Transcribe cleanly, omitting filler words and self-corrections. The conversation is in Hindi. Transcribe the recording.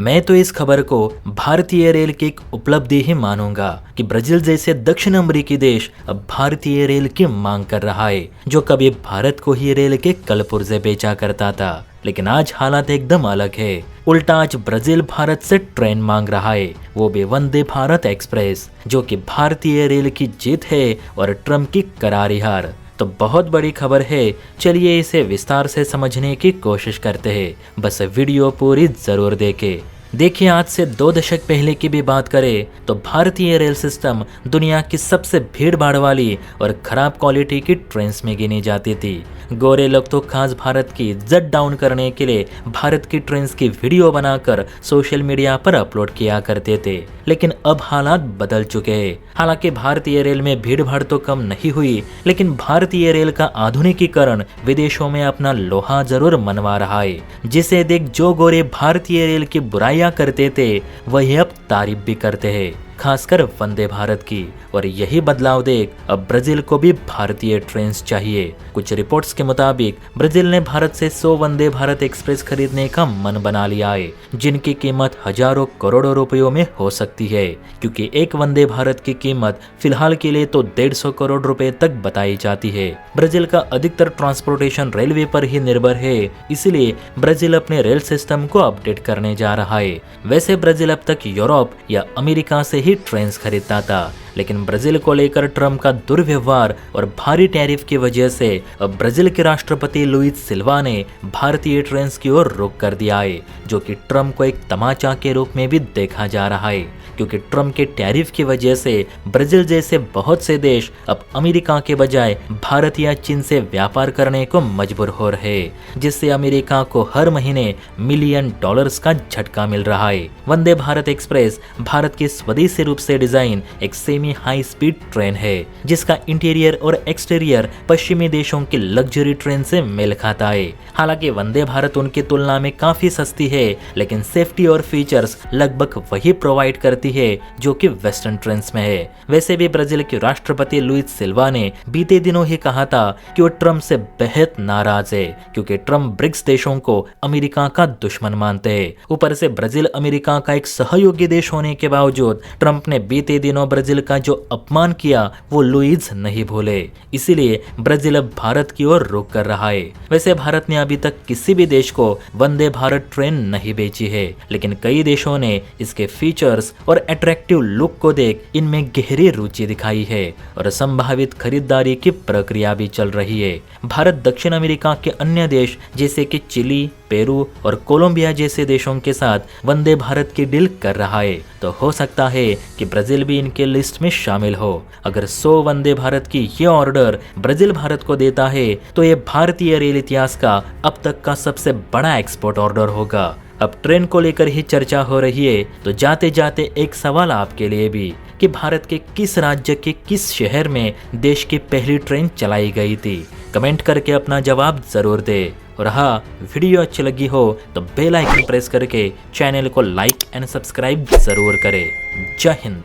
मैं तो इस खबर को भारतीय रेल की एक उपलब्धि ही मानूंगा कि ब्राजील जैसे दक्षिण अमेरिकी देश अब भारतीय रेल की मांग कर रहा है, जो कभी भारत को ही रेल के कलपुर्जे बेचा करता था। लेकिन आज हालात एकदम अलग है। उल्टा आज ब्राजील भारत से ट्रेन मांग रहा है, वो भी वंदे भारत एक्सप्रेस, जो कि भारतीय रेल की जीत है और ट्रम्प की करारी हार। तो बहुत बड़ी खबर है, चलिए इसे विस्तार से समझने की कोशिश करते हैं। बस वीडियो पूरी जरूर देखें। देखिए, आज से 2 दशक पहले की भी बात करें तो भारतीय रेल सिस्टम दुनिया की सबसे भीड़ भाड़ वाली और खराब क्वालिटी की ट्रेन्स में गिनी जाती थी। गोरे लोग तो खास भारत की इज्जत डाउन करने के लिए भारत की ट्रेन्स की वीडियो बनाकर सोशल मीडिया पर अपलोड किया करते थे। लेकिन अब हालात बदल चुके हैं। हालांकि भारतीय रेल में भीड़ भाड़ तो कम नहीं हुई, लेकिन भारतीय रेल का आधुनिकीकरण विदेशों में अपना लोहा जरूर मनवा रहा है, जिसे देख जो गोरे भारतीय रेल की बुराइयां करते थे वही अब तारीफ भी करते हैं, खासकर वंदे भारत की। और यही बदलाव देख अब ब्राजील को भी भारतीय ट्रेन्स चाहिए। कुछ रिपोर्ट्स के मुताबिक ब्राजील ने भारत से 100 वंदे भारत एक्सप्रेस खरीदने का मन बना लिया है, जिनकी कीमत हजारों करोड़ों रुपयों में हो सकती है, क्योंकि एक वंदे भारत की कीमत फिलहाल के लिए तो 150 करोड़ रुपए तक बताई जाती है। ब्राजील का अधिकतर ट्रांसपोर्टेशन रेलवे पर ही निर्भर है, इसलिए ब्राजील अपने रेल सिस्टम को अपडेट करने जा रहा है। वैसे ब्राजील अब तक यूरोप या अमेरिका से ही ट्रेन्स खरीदता था, लेकिन ब्राजील को लेकर ट्रम्प का दुर्व्यवहार और भारी टैरिफ की वजह से अब ब्राजील के राष्ट्रपति लुइस सिल्वा ने भारतीय ट्रेन्स की ओर रुख कर दिया है, जो कि ट्रम्प को एक तमाचा के रूप में भी देखा जा रहा है, क्योंकि ट्रम्प के टैरिफ की वजह से ब्राजील जैसे बहुत से देश अब अमेरिका के बजाय भारत या चीन से व्यापार करने को मजबूर हो रहे, जिससे अमेरिका को हर महीने $मिलियन का झटका मिल रहा है। वंदे भारत एक्सप्रेस भारत की स्वदेशी रूप से डिजाइन एक सेमी हाई स्पीड ट्रेन है, जिसका इंटीरियर और एक्सटीरियर पश्चिमी देशों की लग्जरी ट्रेन से मेल खाता है। हालांकि वंदे भारत उनकी तुलना में काफी सस्ती है, लेकिन सेफ्टी और फीचर्स लगभग वही प्रोवाइड करती है जो कि वेस्टर्न ट्रेन्स में है। वैसे भी ब्राजील के राष्ट्रपति लुइस सिल्वा ने बीते दिनों ही कहा था कि वो ट्रम्प से बेहद नाराज है, क्योंकि ट्रम्प ब्रिक्स देशों को अमेरिका का दुश्मन मानते हैं। ऊपर से ब्राजील अमेरिका का एक सहयोगी देश होने के बावजूद ट्रम्प ने बीते दिनों ब्राजील का जो अपमान किया वो लुइस नहीं भूले, इसीलिए ब्राजील अब भारत की ओर रुख कर रहा है। वैसे भारत ने अभी तक किसी भी देश को वंदे भारत ट्रेन नहीं बेची है, लेकिन कई देशों ने इसके फीचर्स और अट्रैक्टिव लुक को देख इनमें गहरी रुचि दिखाई है और संभावित खरीदारी की प्रक्रिया भी चल रही है। भारत दक्षिण अमेरिका के अन्य देश जैसे कि चिली, पेरू और कोलंबिया जैसे देशों के साथ वंदे भारत की डील कर रहा है, तो हो सकता है कि ब्राजील भी इनके लिस्ट में शामिल हो। अगर 100 वंदे भारत की ये ऑर्डर ब्राजील भारत को देता है तो ये भारतीय रेल इतिहास का अब तक का सबसे बड़ा एक्सपोर्ट ऑर्डर होगा। अब ट्रेन को लेकर ही चर्चा हो रही है, तो जाते जाते एक सवाल आपके लिए भी कि भारत के किस राज्य के किस शहर में देश की पहली ट्रेन चलाई गई थी? कमेंट करके अपना जवाब जरूर दे। और हाँ, वीडियो अच्छी लगी हो तो बेल आइकन प्रेस करके चैनल को लाइक एंड सब्सक्राइब जरूर करें। जय हिंद।